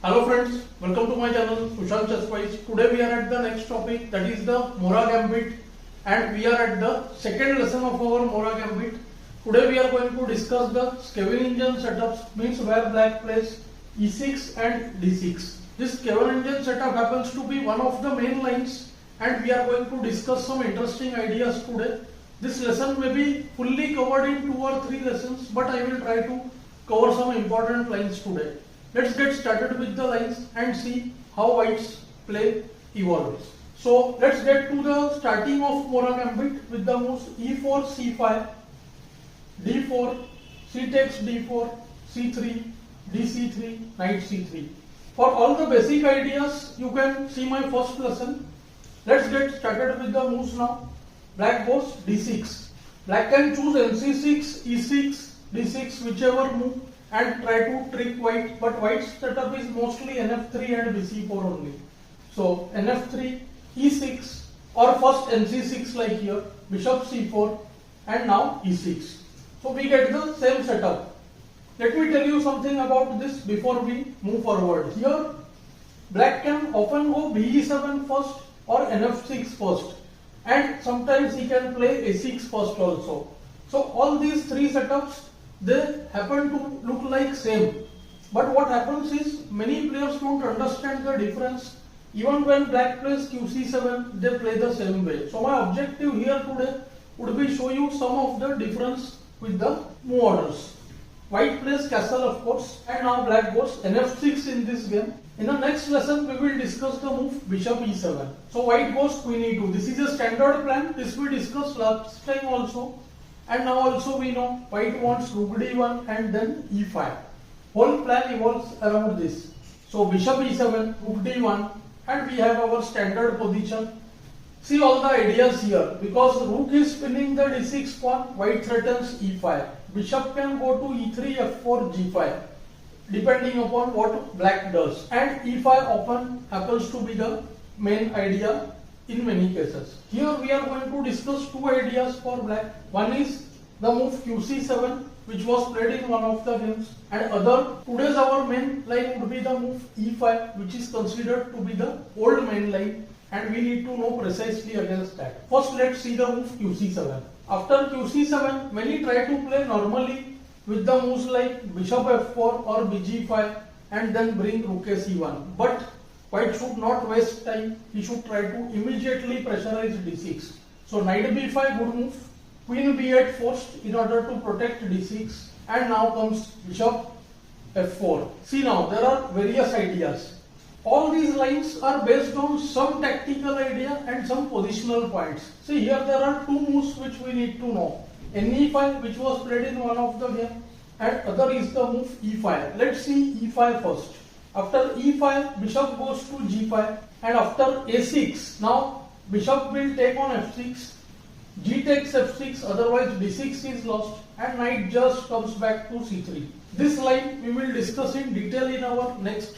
Hello friends, welcome to my channel Sushant. Today we are at the next topic, that is the Morra Gambit, and we are at the second lesson of our Morra Gambit. Today we are going to discuss the Scheveningen setups, means where black plays e6 and d6. This Scheveningen setup happens to be one of the main lines, and we are going to discuss some interesting ideas today. This lesson may be fully covered in 2 or 3 lessons, but I will try to cover some important lines today. Let's get started with the lines and see how white's play evolves. So let's get to the starting of Morra Gambit with the moves e4, c5, d4, c takes d4, c3, dc3, knight c3. For all the basic ideas, you can see my first lesson. Let's get started with the moves now. Black goes d6. Black can choose nc6, e6, d6, whichever move, and try to trick white, but white's setup is mostly nf3 and bc4 only. So nf3, e6, or first nc6 like here, bishop c4, and now e6. So we get the same setup. Let me tell you something about this before we move forward. Here, black can often go be7 first or nf6 first, and sometimes he can play a6 first also. So all these 3 setups, they happen to look like same, but what happens is many players don't understand the difference. Even when black plays qc7, they play the same way. So my objective here today would be show you some of the difference with the move orders. White plays castle, of course, and now black goes nf6 in this game. In the next lesson we will discuss the move bishop e7. So white goes queen e2. This is a standard plan. This we discussed last time also. And now also we know white wants rook d1 and then e5. Whole plan evolves around this. So bishop e7, rook d1, and we have our standard position. See all the ideas here. Because rook is spinning the d6 pawn, white threatens e5. Bishop can go to e3, f4, g5, depending upon what black does. And e5 often happens to be the main idea in many cases. Here we are going to discuss 2 ideas for black. One is the move qc7, which was played in one of the games, and today's our main line would be the move e5, which is considered to be the old main line, and we need to know precisely against that. First let's see the move qc7. After qc7, many try to play normally with the moves like bishop f4 or bg5 and then bring rook a c1. But white should not waste time. He should try to immediately pressurize d6. So knight b5, good move. Queen b8 forced in order to protect d6. And now comes bishop f4. See now, there are various ideas. All these lines are based on some tactical idea and some positional points. See here there are 2 moves which we need to know. ne5, which was played in one of the game, and other is the move e5. Let's see e5 first. After e5, bishop goes to g5, and after a6, now bishop will take on f6, g takes f6, otherwise d6 is lost, and knight just comes back to c3. This line we will discuss in detail in our next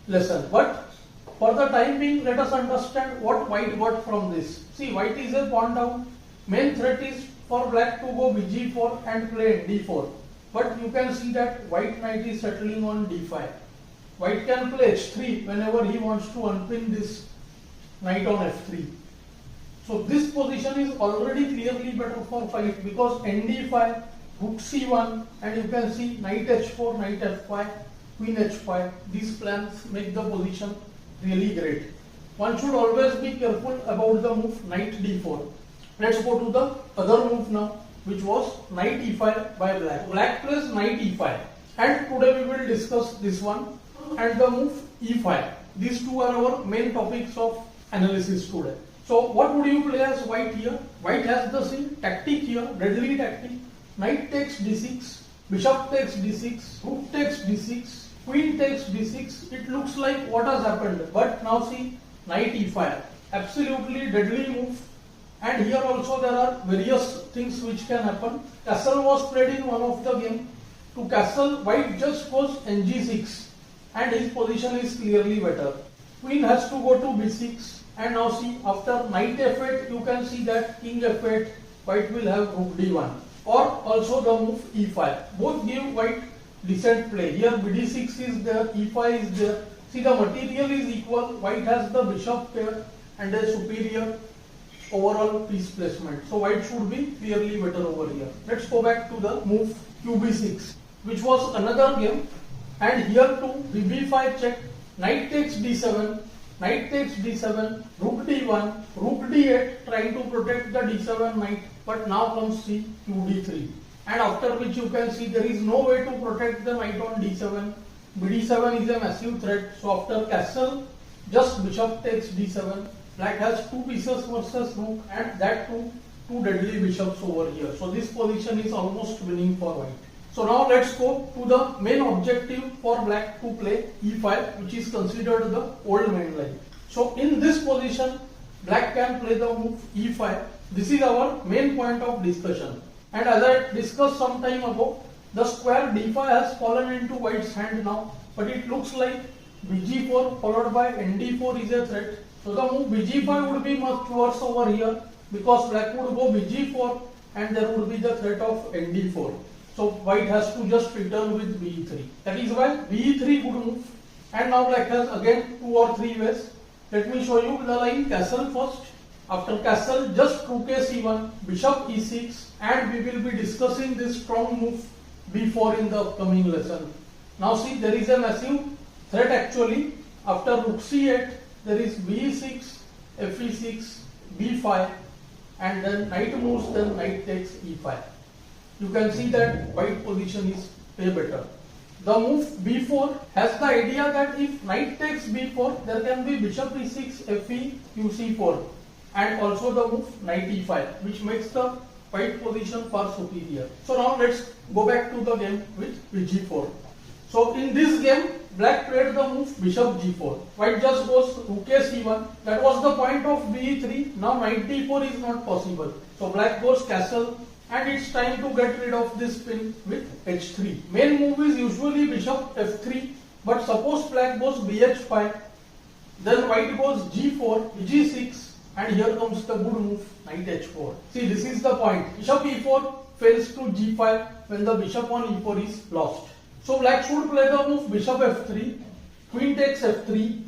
lesson, but for the time being, let us understand what white got from this. See, white is a pawn down. Main threat is for black to go bg4 and play d4, but you can see that white knight is settling on d5. White can play h3 whenever he wants to unpin this knight on f3. So this position is already clearly better for white because nd5, rook c1, and you can see knight h4, knight f5, queen h5. These plans make the position really great. One should always be careful about the move knight d4. Let's go to the other move now, which was knight e5 by black. Black plays knight e5, and today we will discuss this one and the move e5. These 2 are our main topics of analysis today. So what would you play as white here? White has the same tactic here, deadly tactic. Knight takes d6, bishop takes d6, rook takes d6, queen takes d6. It looks like what has happened, but now see knight e5. Absolutely deadly move. And here also there are various things which can happen. Castle was played in one of the game. To castle, white just goes ng6, and his position is clearly better. Queen has to go to b6, and now see after knight f8, you can see that king f8, white will have rook d1, or also the move e5. Both give white decent play. Here bd6 is there, e5 is there. See, the material is equal. White has the bishop pair and a superior overall piece placement. So white should be clearly better over here. Let's go back to the move QB6, which was another game. And here too, BB5 check, knight takes D7, knight takes D7, rook D1, rook D8, trying to protect the D7 knight. But now comes C, QD3. And after which you can see there is no way to protect the knight on D7. BD7 is a massive threat. So after castle, just bishop takes D7. Black has two pieces versus rook, and that too, two deadly bishops over here. So this position is almost winning for white. So now let's go to the main objective for black to play E5, which is considered the old main line. So in this position, black can play the move E5. This is our main point of discussion. And as I discussed some time ago, the square D5 has fallen into white's hand now, but it looks like BG4 followed by ND4 is a threat. So the move BG5 would be much worse over here, because black would go BG4 and there would be the threat of ND4. So white has to just return with BE3. That is why BE3 would move. And now black has again 2 or 3 ways. Let me show you the line castle first. After castle, just rook a-c1, bishop e6, and we will be discussing this strong move B4 in the upcoming lesson. Now see, there is a massive threat actually. After rook c8, there is b6, fe6, b5, and then knight moves, then knight takes e5. You can see that white position is way better. The move b4 has the idea that if knight takes b4, there can be bishop e6, fe, qc4, and also the move knight e5, which makes the white position far superior. So now let's go back to the game with bg4. So in this game, black played the move bishop g4. White just goes rook a c1. That was the point of b3. Now knight d4 is not possible. So black goes castle, and it's time to get rid of this pin with h3. Main move is usually bishop f3, but suppose black goes bh5, then white goes g4, g6, and here comes the good move knight h4. See, this is the point. Bishop e4 fails to g5 when the bishop on e4 is lost. So black should play the move bishop f3, queen takes f3,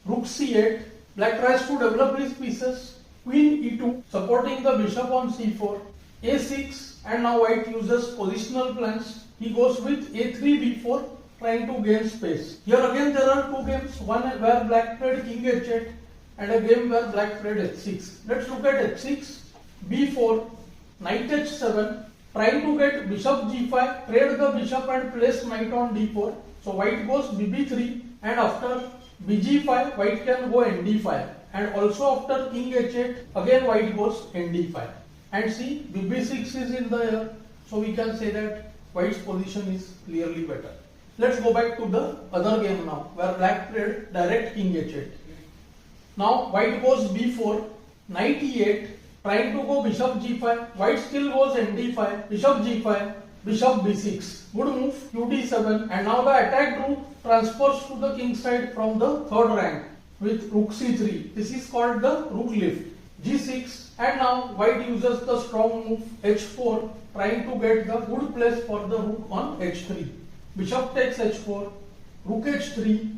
rook c8. Black tries to develop his pieces, queen e2, supporting the bishop on c4, a6, and now white uses positional plans. He goes with a3, b4, trying to gain space. Here again there are two games, one where black played king h8 and a game where black played h6. Let's look at h6, b4, knight h7, trying to get bishop g5, trade the bishop and place knight on d4. So white goes bb3, and after bg5, white can go nd5. And also after king h8, again white goes nd5. And see, bb6 is in the air, so we can say that white's position is clearly better. Let's go back to the other game now, where black played direct king h8. Now white goes b4, knight e8, trying to go bishop g5, white still goes nd5, bishop g5, bishop b6. Good move, qd7, and now the attacked rook transfers to the king side from the third rank with rook c3. This is called the rook lift. g6, and now white uses the strong move h4, trying to get the good place for the rook on h3. Bishop takes h4, rook h3,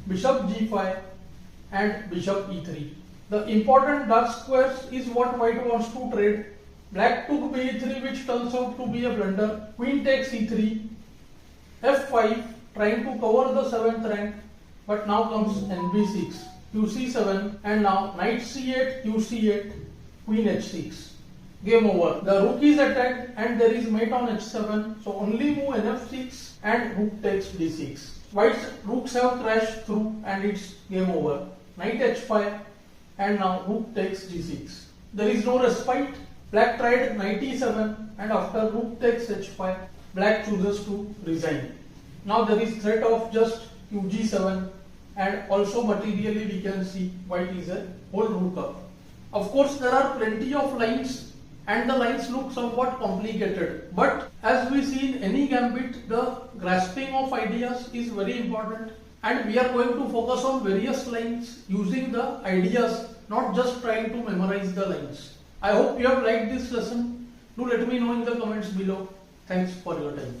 bishop g5, and bishop e3. The important dark squares is what white wants to trade. Black took b3, which turns out to be a blunder. Queen takes e3, f5, trying to cover the 7th rank, but now comes nb6, qc7, and now knight c8, qc8, queen h6. Game over. The rook is attacked and there is mate on h7, so only move nf6 and rook takes d6. White's rooks have crashed through and it's game over. Knight h5, and now rook takes g6. There is no respite. Black tried knight e7, and after rook takes h5, black chooses to resign. Now there is threat of just qg7, and also materially we can see white is a whole rook up. Of course there are plenty of lines and the lines look somewhat complicated, but as we see in any gambit, the grasping of ideas is very important, and we are going to focus on various lines using the ideas, not just trying to memorize the lines. I hope you have liked this lesson. Do let me know in the comments below. Thanks for your time.